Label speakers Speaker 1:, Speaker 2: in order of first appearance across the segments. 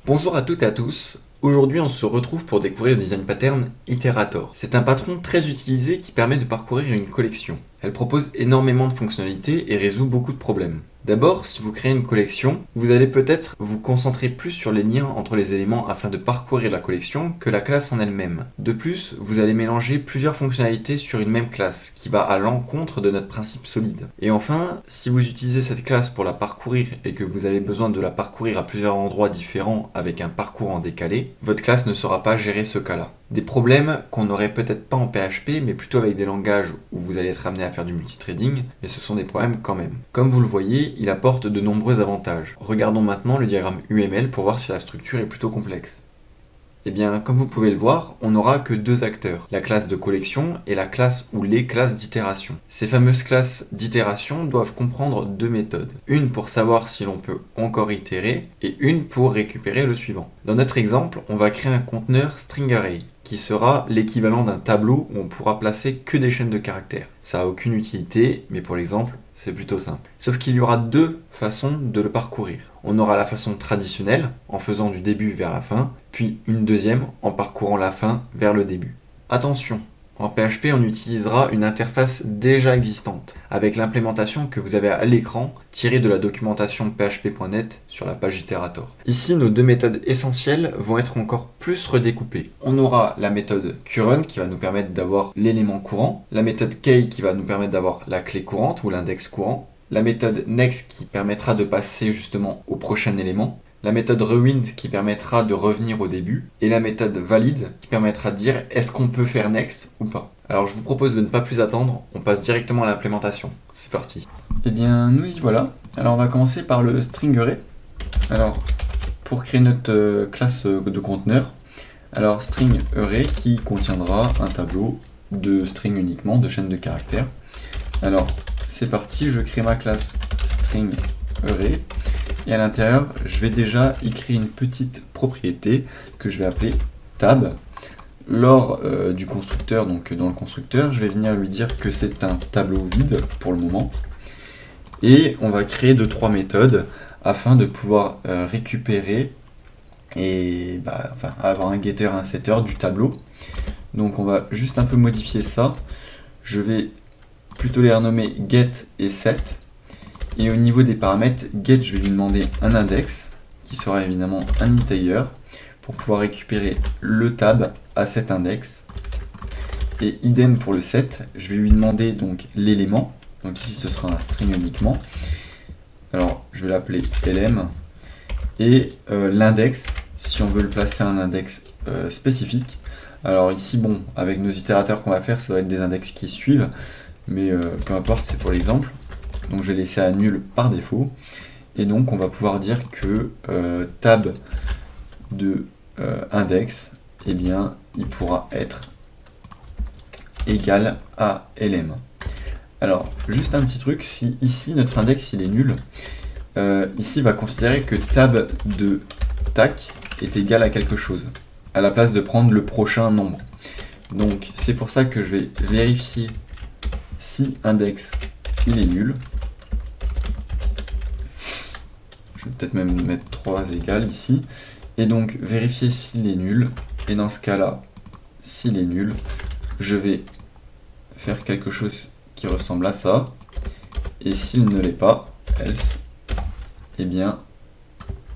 Speaker 1: Bonjour à toutes et à tous. Aujourd'hui, on se retrouve pour découvrir le design pattern Iterator. C'est un patron très utilisé qui permet de parcourir une collection. Elle propose énormément de fonctionnalités et résout beaucoup de problèmes. D'abord, si vous créez une collection, vous allez peut-être vous concentrer plus sur les liens entre les éléments afin de parcourir la collection que la classe en elle-même. De plus, vous allez mélanger plusieurs fonctionnalités sur une même classe, qui va à l'encontre de notre principe solide. Et enfin, si vous utilisez cette classe pour la parcourir et que vous avez besoin de la parcourir à plusieurs endroits différents avec un parcours en décalé, votre classe ne saura pas gérer ce cas-là. Des problèmes qu'on n'aurait peut-être pas en PHP, mais plutôt avec des langages où vous allez être amené à faire du multithreading, mais ce sont des problèmes quand même. Comme vous le voyez, il apporte de nombreux avantages. Regardons maintenant le diagramme UML pour voir si la structure est plutôt complexe. Eh bien, comme vous pouvez le voir, on n'aura que deux acteurs, la classe de collection et la classe ou les classes d'itération. Ces fameuses classes d'itération doivent comprendre deux méthodes. Une pour savoir si l'on peut encore itérer et une pour récupérer le suivant. Dans notre exemple, on va créer un conteneur string array qui sera l'équivalent d'un tableau où on pourra placer que des chaînes de caractères. Ça n'a aucune utilité, mais pour l'exemple, c'est plutôt simple. Sauf qu'il y aura deux façons de le parcourir. On aura la façon traditionnelle, en faisant du début vers la fin, puis une deuxième en parcourant la fin vers le début. Attention, en PHP, on utilisera une interface déjà existante, avec l'implémentation que vous avez à l'écran, tirée de la documentation php.net sur la page Iterator. Ici, nos deux méthodes essentielles vont être encore plus redécoupées. On aura la méthode current qui va nous permettre d'avoir l'élément courant, la méthode key qui va nous permettre d'avoir la clé courante ou l'index courant, la méthode next qui permettra de passer justement au prochain élément, la méthode rewind qui permettra de revenir au début, et la méthode valide qui permettra de dire est-ce qu'on peut faire next ou pas. Alors je vous propose de ne pas plus attendre, on passe directement à l'implémentation. C'est parti.
Speaker 2: Eh bien nous y voilà. Alors on va commencer par le string array. Alors pour créer notre classe de conteneur, alors string array qui contiendra un tableau de string uniquement, de chaînes de caractères. Alors c'est parti, je crée ma classe string array. Et à l'intérieur, je vais déjà y créer une petite propriété que je vais appeler tab. Lors du constructeur, donc dans le constructeur, je vais venir lui dire que c'est un tableau vide pour le moment. Et on va créer 2-3 méthodes afin de pouvoir récupérer et avoir un getter, un setter du tableau. Donc on va juste un peu modifier ça. Je vais plutôt les renommer get et set. Et au niveau des paramètres, get, je vais lui demander un index, qui sera évidemment un integer, pour pouvoir récupérer le tab à cet index. Et idem pour le set, je vais lui demander donc l'élément, donc ici ce sera un string uniquement. Alors je vais l'appeler lm, et l'index, si on veut le placer à un index spécifique. Alors ici, bon, avec nos itérateurs qu'on va faire, ça va être des index qui suivent, mais peu importe, c'est pour l'exemple. Donc je vais laisser à nul par défaut. Et donc on va pouvoir dire que tab de index, eh bien, il pourra être égal à lm. Alors, juste un petit truc, si ici notre index il est nul, ici il va considérer que tab de tac est égal à quelque chose, à la place de prendre le prochain nombre. Donc c'est pour ça que je vais vérifier si index il est nul. Je vais peut-être même mettre 3 égales ici. Et donc vérifier s'il est nul. Et dans ce cas-là, s'il est nul, je vais faire quelque chose qui ressemble à ça. Et s'il ne l'est pas, else, eh bien,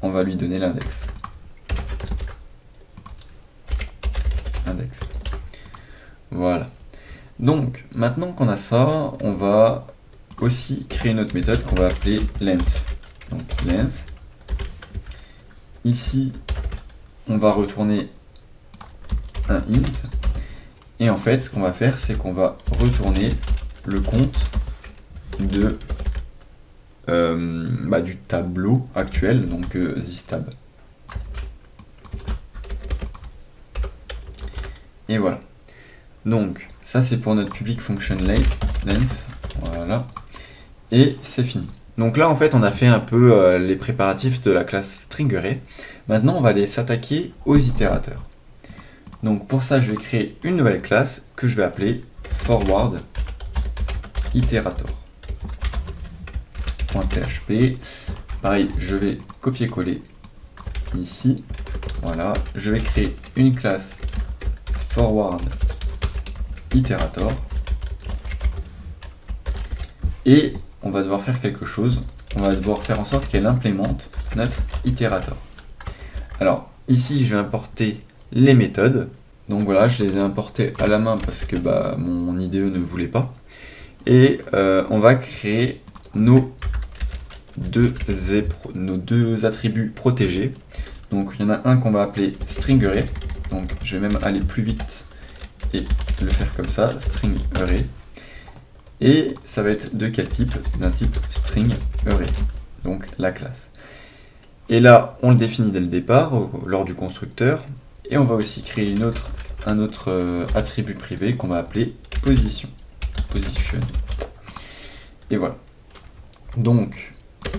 Speaker 2: on va lui donner l'index. Index. Voilà. Donc, maintenant qu'on a ça, on va aussi créer une autre méthode qu'on va appeler length. Donc length. Ici, on va retourner un int. Et en fait, ce qu'on va faire, c'est qu'on va retourner le compte de, du tableau actuel, donc thisTab. Et voilà. Donc, ça c'est pour notre public function length. Voilà. Et c'est fini. Donc là, en fait, on a fait un peu les préparatifs de la classe string array. Maintenant, on va aller s'attaquer aux itérateurs. Donc pour ça, je vais créer une nouvelle classe que je vais appeler forward iterator.php. Pareil, je vais copier-coller ici, voilà, je vais créer une classe forward iterator et on va devoir faire quelque chose. On va devoir faire en sorte qu'elle implémente notre iterator. Alors ici, je vais importer les méthodes. Donc voilà, je les ai importées à la main parce que mon IDE ne voulait pas. Et on va créer nos deux attributs protégés. Donc il y en a un qu'on va appeler string_array. Donc je vais même aller plus vite et le faire comme ça, string_array. Et ça va être de quel type? D'un type string_array, donc la classe. Et là, on le définit dès le départ, lors du constructeur. Et on va aussi créer un autre attribut privé qu'on va appeler position. Et voilà. Donc,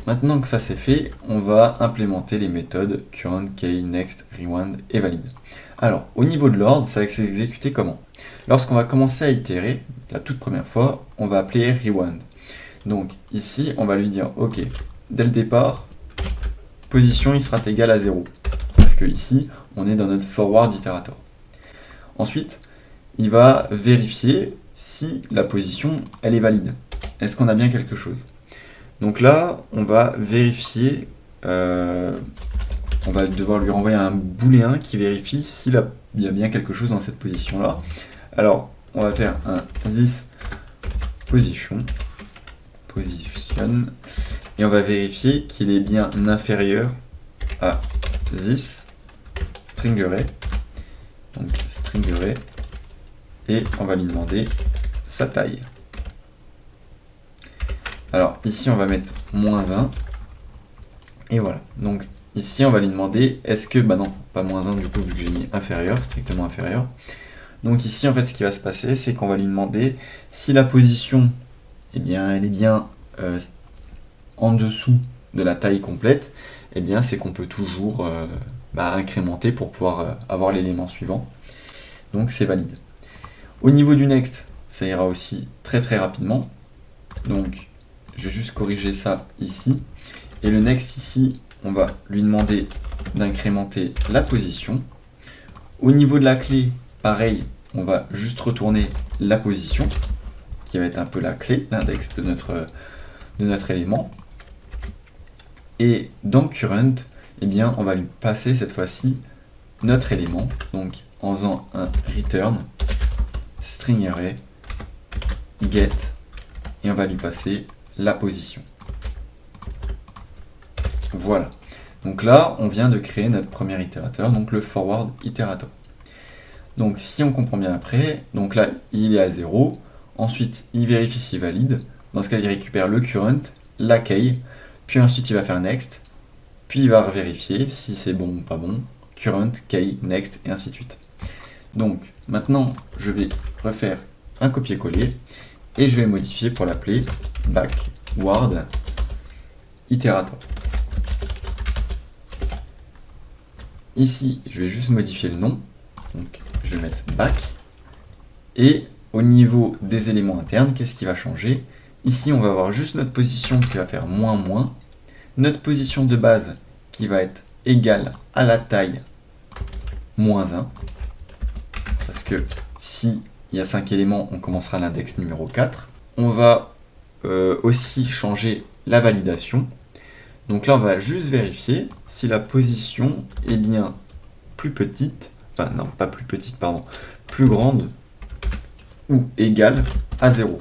Speaker 2: maintenant que ça c'est fait, on va implémenter les méthodes current, key, next, rewind et valide. Alors, au niveau de l'ordre, ça va s'exécuter comment? Lorsqu'on va commencer à itérer, la toute première fois, on va appeler rewind. Donc ici, on va lui dire, ok, dès le départ, position il sera égal à 0. Parce que ici, on est dans notre forward iterator. Ensuite, il va vérifier si la position, elle est valide. Est-ce qu'on a bien quelque chose? Donc là, on va vérifier, on va devoir lui renvoyer un booléen qui vérifie s'il y a bien quelque chose dans cette position-là. Alors, on va faire un this position, et on va vérifier qu'il est bien inférieur à this string_array, donc string_array, et on va lui demander sa taille. Alors ici on va mettre -1, et voilà. Donc ici on va lui demander, est-ce que, non, pas -1 du coup vu que j'ai mis inférieur, strictement inférieur. Donc ici en fait ce qui va se passer, c'est qu'on va lui demander si la position, elle est bien en dessous de la taille complète, c'est qu'on peut toujours incrémenter pour pouvoir avoir l'élément suivant. Donc c'est valide. Au niveau du next, ça ira aussi très très rapidement. Donc je vais juste corriger ça ici. Et le next ici, on va lui demander d'incrémenter la position. Au niveau de la clé, pareil, on va juste retourner la position, qui va être un peu la clé, l'index de notre élément. Et dans current, on va lui passer cette fois-ci notre élément, donc en faisant un return string_array get, et on va lui passer la position. Voilà. Donc là, on vient de créer notre premier itérateur, donc le forward iterator. Donc si on comprend bien après, donc là, il est à 0. Ensuite, il vérifie s'il valide. Dans ce cas, il récupère le current, la key, puis ensuite il va faire next, puis il va vérifier si c'est bon ou pas bon, current, key, next, et ainsi de suite. Donc maintenant, je vais refaire un copier-coller, et je vais modifier pour l'appeler backward iterator. Ici, je vais juste modifier le nom, donc je vais mettre back, et au niveau des éléments internes, qu'est-ce qui va changer? Ici, on va avoir juste notre position qui va faire -, notre position de base qui va être égale à la taille -1, parce que si il y a 5 éléments, on commencera à l'index numéro 4. On va aussi changer la validation. Donc là, on va juste vérifier si la position est bien plus petite, enfin non, pas plus petite, pardon, plus grande ou égale à 0.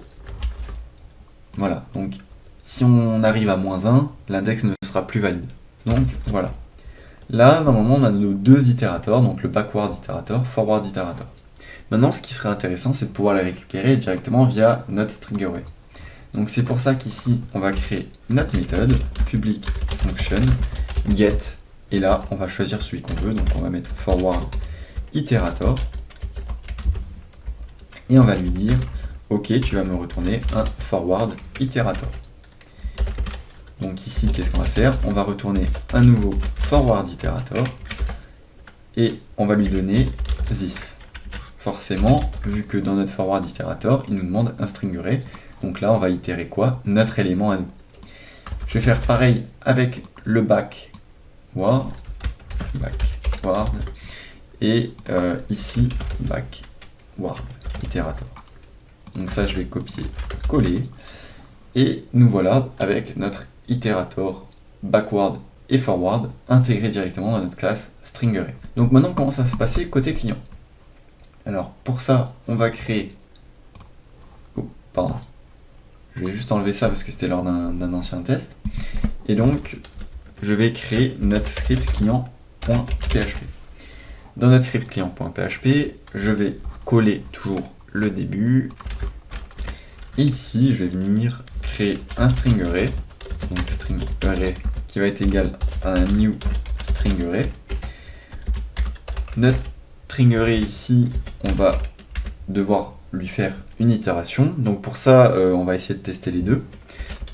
Speaker 2: Voilà, donc si on arrive à -1, l'index ne sera plus valide. Donc voilà. Là, normalement, on a nos deux itérateurs, donc le backward iterator, forward iterator. Maintenant, ce qui serait intéressant, c'est de pouvoir les récupérer directement via notre string_array. Donc c'est pour ça qu'ici, on va créer notre méthode, public function, get, et là, on va choisir celui qu'on veut, donc on va mettre forward iterator, et on va lui dire, ok, tu vas me retourner un forward iterator. Donc ici, qu'est-ce qu'on va faire? On va retourner un nouveau forward iterator, et on va lui donner this. Forcément, vu que dans notre forward iterator, il nous demande un string_array, donc là, on va itérer quoi? Notre élément à nous. Je vais faire pareil avec le backward. backward, et ici backward, itérator. Donc ça, je vais copier, coller, et nous voilà avec notre itérator backward et forward intégrés directement dans notre classe string_array. Donc maintenant, comment ça va se passer côté client? Alors pour ça, on va créer... Oh, pardon. Je vais juste enlever ça parce que c'était lors d'un ancien test. Et donc, je vais créer notre script client.php. Dans notre script client.php, je vais coller toujours le début. Et ici, je vais venir créer un string_array. Donc string_array qui va être égal à un new string_array. Notre string_array ici, on va devoir lui faire une itération. Donc pour ça, on va essayer de tester les deux.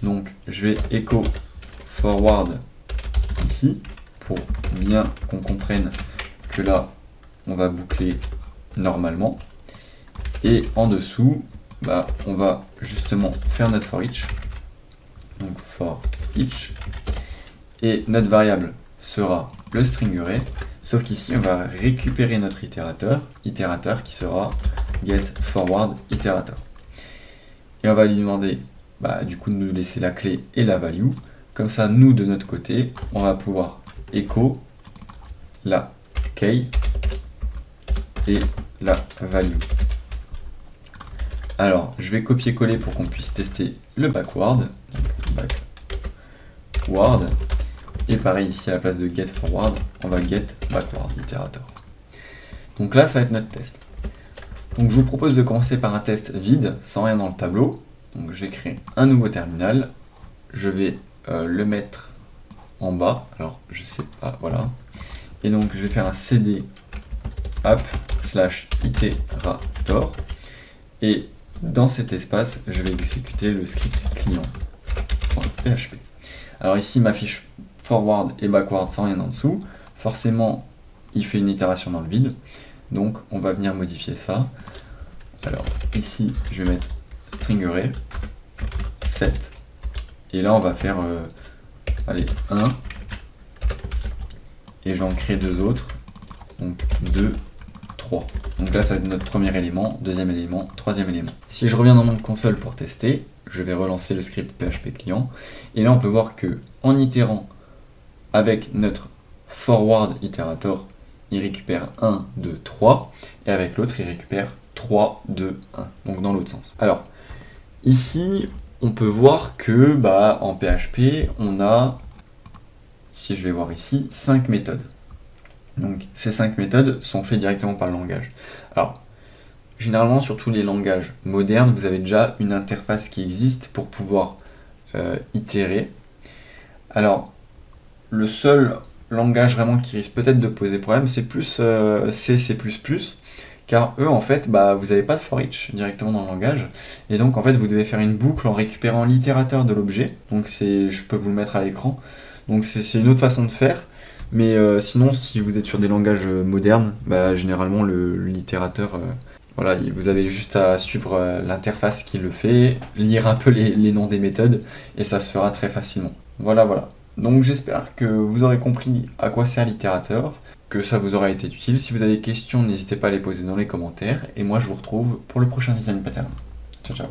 Speaker 2: Donc je vais echo forward ici pour bien qu'on comprenne que là, on va boucler normalement. Et en dessous, on va justement faire notre for each. Donc for each. Et notre variable sera le string_array. Sauf qu'ici, on va récupérer notre itérateur qui sera getForward itérator. Et on va lui demander du coup de nous laisser la clé et la value. Comme ça, nous, de notre côté, on va pouvoir echo la key et la value. Alors, je vais copier-coller pour qu'on puisse tester le backward. Donc, backward. Et pareil, ici, à la place de getForward, on va getBackward itérator. Donc là, ça va être notre test. Donc je vous propose de commencer par un test vide, sans rien dans le tableau. Donc je vais créer un nouveau terminal. Je vais le mettre en bas. Alors, je sais pas, voilà. Et donc, je vais faire un cd app/itérator. Et dans cet espace, je vais exécuter le script client.php. Alors ici, il m'affiche forward et backward sans rien en dessous. Forcément, il fait une itération dans le vide. Donc, on va venir modifier ça. Alors, ici, je vais mettre string_array, set. Et là, on va faire, 1. Et je vais en créer deux autres. Donc, 2, 3. Donc là, ça va être notre premier élément, deuxième élément, troisième élément. Si je reviens dans mon console pour tester, je vais relancer le script PHP client. Et là, on peut voir que en itérant avec notre forward itérator, il récupère 1, 2, 3. Et avec l'autre, il récupère 3, 2, 1. Donc dans l'autre sens. Alors, ici, on peut voir que en PHP, on a, si je vais voir ici, 5 méthodes. Donc ces 5 méthodes sont faites directement par le langage. Alors, généralement, sur tous les langages modernes, vous avez déjà une interface qui existe pour pouvoir itérer. Alors, le seul langage vraiment qui risque peut-être de poser problème, c'est plus C++, car eux, en fait, vous n'avez pas de for each directement dans le langage, et donc, en fait, vous devez faire une boucle en récupérant l'itérateur de l'objet. Donc, je peux vous le mettre à l'écran. Donc, c'est une autre façon de faire. Mais sinon, si vous êtes sur des langages modernes, généralement, l'itérateur, voilà, vous avez juste à suivre l'interface qui le fait, lire un peu les noms des méthodes, et ça se fera très facilement. Voilà, voilà. Donc j'espère que vous aurez compris à quoi sert l'itérateur, que ça vous aura été utile. Si vous avez des questions, n'hésitez pas à les poser dans les commentaires, et moi je vous retrouve pour le prochain design pattern. Ciao, ciao.